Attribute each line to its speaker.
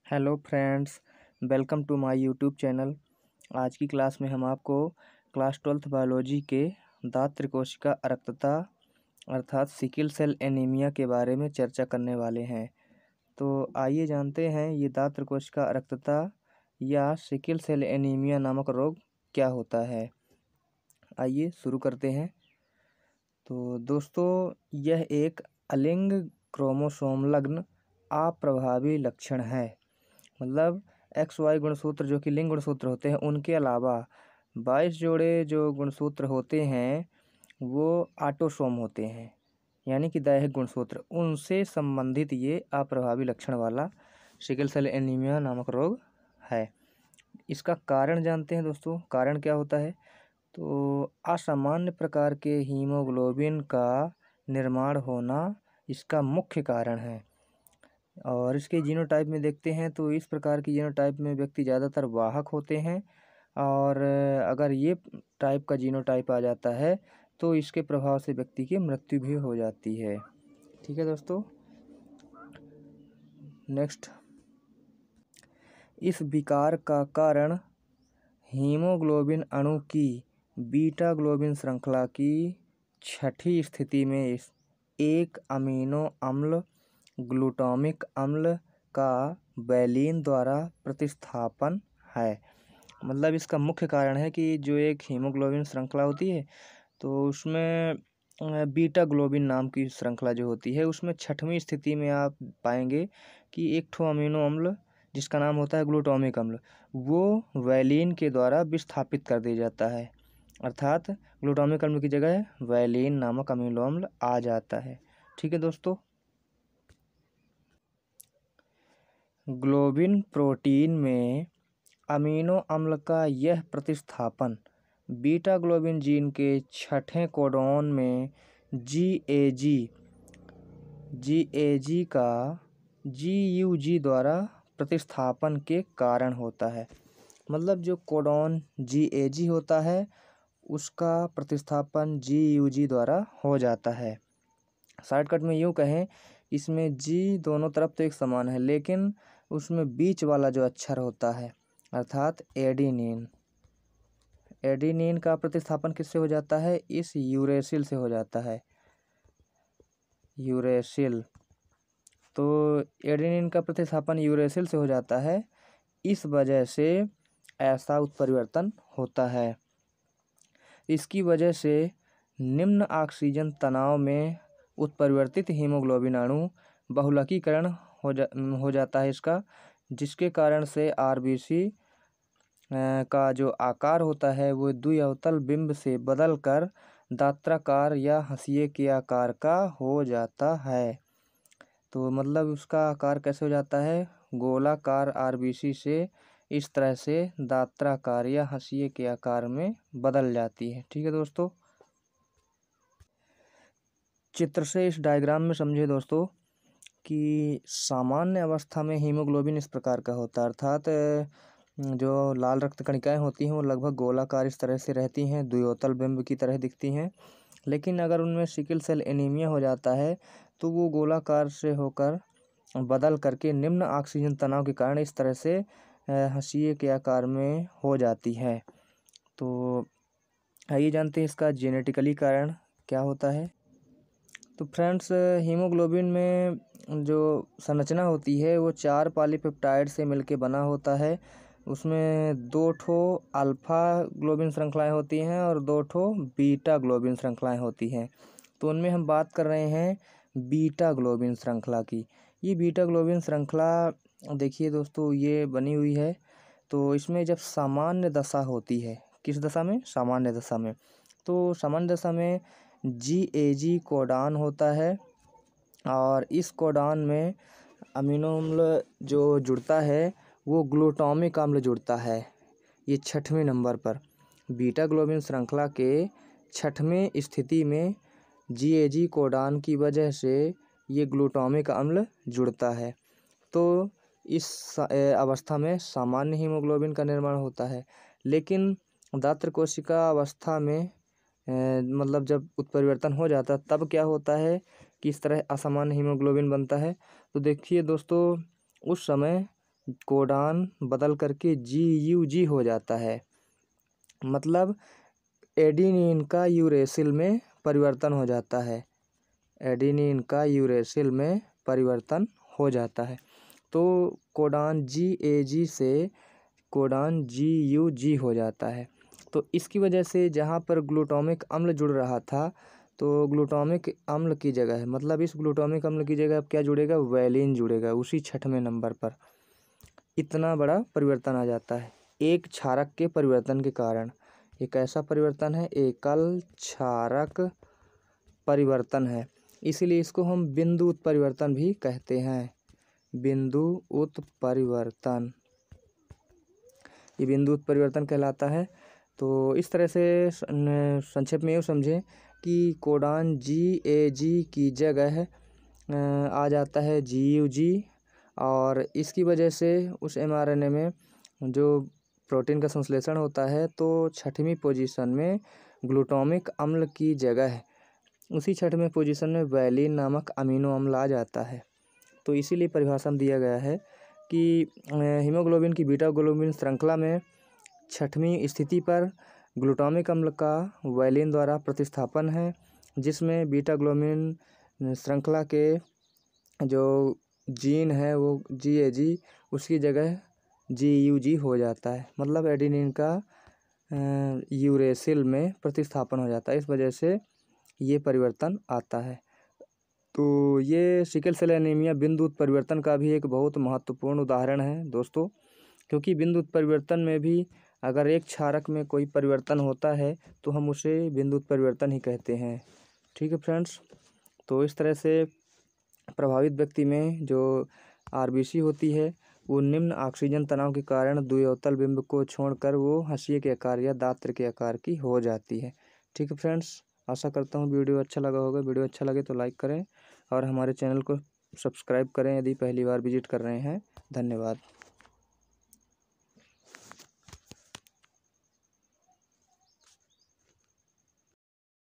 Speaker 1: Hello friends, welcome to my YouTube channel. आज की class में हम आपको क्लास 12th बायोलॉजी के दाँत त्रिकोशिका अरक्तता अर्थात सिकल सेल एनीमिया के बारे में चर्चा करने वाले हैं। तो आइए जानते हैं ये दाँत त्रिकोशिका अरक्तता या सिकल सेल एनीमिया नामक रोग क्या होता है। आइए शुरू करते हैं। तो दोस्तों, यह एक अलिंग क्रोमोसोम लग्न अप्रभावी लक्षण है। मतलब XY गुणसूत्र जो कि लिंग गुणसूत्र होते हैं उनके अलावा 22 जोड़े जो गुणसूत्र होते हैं वो ऑटोसोम होते हैं, यानी कि दैहिक गुणसूत्र, उनसे संबंधित ये अप्रभावी लक्षण वाला सिकल सेल एनीमिया नामक रोग है। इसका कारण जानते हैं दोस्तों। कारण क्या होता है? तो असामान्य प्रकार के हीमोग्लोबिन का निर्माण होना इसका मुख्य कारण है। और इसके जीनोटाइप में देखते हैं तो इस प्रकार की जीनोटाइप में व्यक्ति ज़्यादातर वाहक होते हैं, और अगर ये टाइप का जीनोटाइप आ जाता है तो इसके प्रभाव से व्यक्ति की मृत्यु भी हो जाती है। ठीक है दोस्तों, नेक्स्ट। इस विकार का कारण हीमोग्लोबिन अणु की बीटा ग्लोबिन श्रृंखला की छठी स्थिति में एक अमीनो अम्ल ग्लूटामिक अम्ल का वैलीन द्वारा प्रतिस्थापन है। मतलब इसका मुख्य कारण है कि जो एक हीमोग्लोबिन श्रृंखला होती है तो उसमें बीटा ग्लोबिन नाम की श्रृंखला जो होती है उसमें छठवीं स्थिति में आप पाएंगे कि एक ठो अमीनो अम्ल जिसका नाम होता है ग्लूटामिक अम्ल, वो वैलीन के द्वारा विस्थापित कर दिया जाता है। अर्थात ग्लूटामिक अम्ल की जगह वैलीन नामक अमीनो अम्ल आ जाता है। ठीक है दोस्तों, ग्लोबिन प्रोटीन में अमीनो अम्ल का यह प्रतिस्थापन बीटा ग्लोबिन जीन के छठे कोडॉन में GAG का GUG द्वारा प्रतिस्थापन के कारण होता है। मतलब जो कोडॉन GAG होता है उसका प्रतिस्थापन GUG द्वारा हो जाता है। शॉर्टकट में यूँ कहें, इसमें G दोनों तरफ तो एक समान है, लेकिन उसमें बीच वाला जो अक्षर होता है अर्थात एडिनिन का प्रतिस्थापन किससे हो जाता है? इस यूरेसिल से हो जाता है, यूरेसिल। तो एडेनिन का प्रतिस्थापन यूरेसिल से हो जाता है, इस वजह से ऐसा उत्परिवर्तन होता है। इसकी वजह से निम्न ऑक्सीजन तनाव में उत्परिवर्तित हीमोग्लोबिन अणु बहुलकीकरण हो जाता है इसका, जिसके कारण से RBC का जो आकार होता है वो द्विअवतल बिंब से बदलकर दात्राकार या हंसिये के आकार का हो जाता है। तो मतलब उसका आकार कैसे हो जाता है? गोलाकार RBC से इस तरह से दात्राकार या हंसिये के आकार में बदल जाती है। ठीक है दोस्तों, चित्र से इस डायग्राम में समझे दोस्तों कि सामान्य अवस्था में हीमोग्लोबिन इस प्रकार का होता है, अर्थात जो लाल रक्त कणिकाएं होती हैं वो लगभग गोलाकार इस तरह से रहती हैं, द्विअवतल बिंब की तरह दिखती हैं। लेकिन अगर उनमें सिकल सेल एनीमिया हो जाता है तो वो गोलाकार से होकर बदल करके निम्न ऑक्सीजन तनाव के कारण इस तरह से हंसिये के आकार में हो जाती है। तो आइए जानते हैं इसका जेनेटिकली कारण क्या होता है। तो फ्रेंड्स, हीमोग्लोबिन में जो संरचना होती है वो 4 पॉलीपेप्टाइड से मिलके बना होता है। उसमें 2 ठो अल्फा ग्लोबिन श्रृंखलाएं होती हैं और 2 ठो बीटा ग्लोबिन श्रृंखलाएं होती हैं। तो उनमें हम बात कर रहे हैं बीटा ग्लोबिन श्रृंखला की। ये बीटा ग्लोबिन श्रृंखला देखिए दोस्तों, ये बनी हुई है। तो इसमें जब सामान्य दशा होती है, किस दशा में? सामान्य दशा में। तो सामान्य दशा में GAG कोडान होता है, और इस कोडान में अमीनो अम्ल जो जुड़ता है वो ग्लूटामिक अम्ल जुड़ता है, ये 6वें नंबर पर। बीटा ग्लोबिन श्रृंखला के 6वें स्थिति में GAG कोडान की वजह से ये ग्लूटामिक अम्ल जुड़ता है। तो इस अवस्था में सामान्य हीमोग्लोबिन का निर्माण होता है। लेकिन दाँत त्रिकोशिका अवस्था में मतलब जब उत्परिवर्तन हो जाता है तब क्या होता है कि इस तरह असामान्य हीमोग्लोबिन बनता है। तो देखिए दोस्तों, उस समय कोडान बदल करके GUG हो जाता है। मतलब एडिनिन का यूरेसिल में परिवर्तन हो जाता है। एडिनिन का यूरेसिल में परिवर्तन हो जाता है। तो कोडान GAG से कोडान GUG हो जाता है। तो इसकी वजह से जहाँ पर ग्लूटामिक अम्ल जुड़ रहा था, तो ग्लूटामिक अम्ल की जगह मतलब इस ग्लूटामिक अम्ल की जगह अब क्या जुड़ेगा, वैलिन जुड़ेगा उसी 6वें नंबर पर। इतना बड़ा परिवर्तन आ जाता है एक क्षारक के परिवर्तन के कारण। एक ऐसा परिवर्तन है, एकल क्षारक परिवर्तन है, इसीलिए इसको हम बिंदु उत्परिवर्तन भी कहते हैं। बिंदु उत्परिवर्तन, ये बिंदु उत्परिवर्तन कहलाता है। तो इस तरह से संक्षेप में यूँ समझें कि कोडान GAG की जगह आ जाता है GUG, और इसकी वजह से उस mRNA में जो प्रोटीन का संश्लेषण होता है तो 6वीं पोजीशन में ग्लूटामिक अम्ल की जगह है उसी 6वें पोजीशन में वैलिन नामक अमीनो अम्ल आ जाता है। तो इसीलिए परिभाषा में दिया गया है कि हीमोग्लोबिन की बीटा ग्लोबिन श्रृंखला में 6वीं स्थिति पर ग्लूटामिक अम्ल का वैलिन द्वारा प्रतिस्थापन है, जिसमें बीटा ग्लोबिन श्रृंखला के जो जीन है वो GAG, उसकी जगह GUG हो जाता है। मतलब एडेनिन का यूरेसिल में प्रतिस्थापन हो जाता है, इस वजह से ये परिवर्तन आता है। तो ये सिकल सेल एनीमिया बिंदु उत्परिवर्तन का भी एक बहुत महत्वपूर्ण उदाहरण है दोस्तों, क्योंकि बिंदु उत्परिवर्तन में भी अगर एक क्षारक में कोई परिवर्तन होता है तो हम उसे बिंदु उत्परिवर्तन ही कहते हैं। ठीक है फ्रेंड्स, तो इस तरह से प्रभावित व्यक्ति में जो RBC होती है वो निम्न ऑक्सीजन तनाव के कारण द्विअवतल बिंब को छोड़कर वो हंसिए के आकार या दात्र के आकार की हो जाती है। ठीक है फ्रेंड्स, आशा करता हूँ वीडियो अच्छा लगा होगा। वीडियो अच्छा लगे तो लाइक करें और हमारे चैनल को सब्सक्राइब करें यदि पहली बार विजिट कर रहे हैं। धन्यवाद।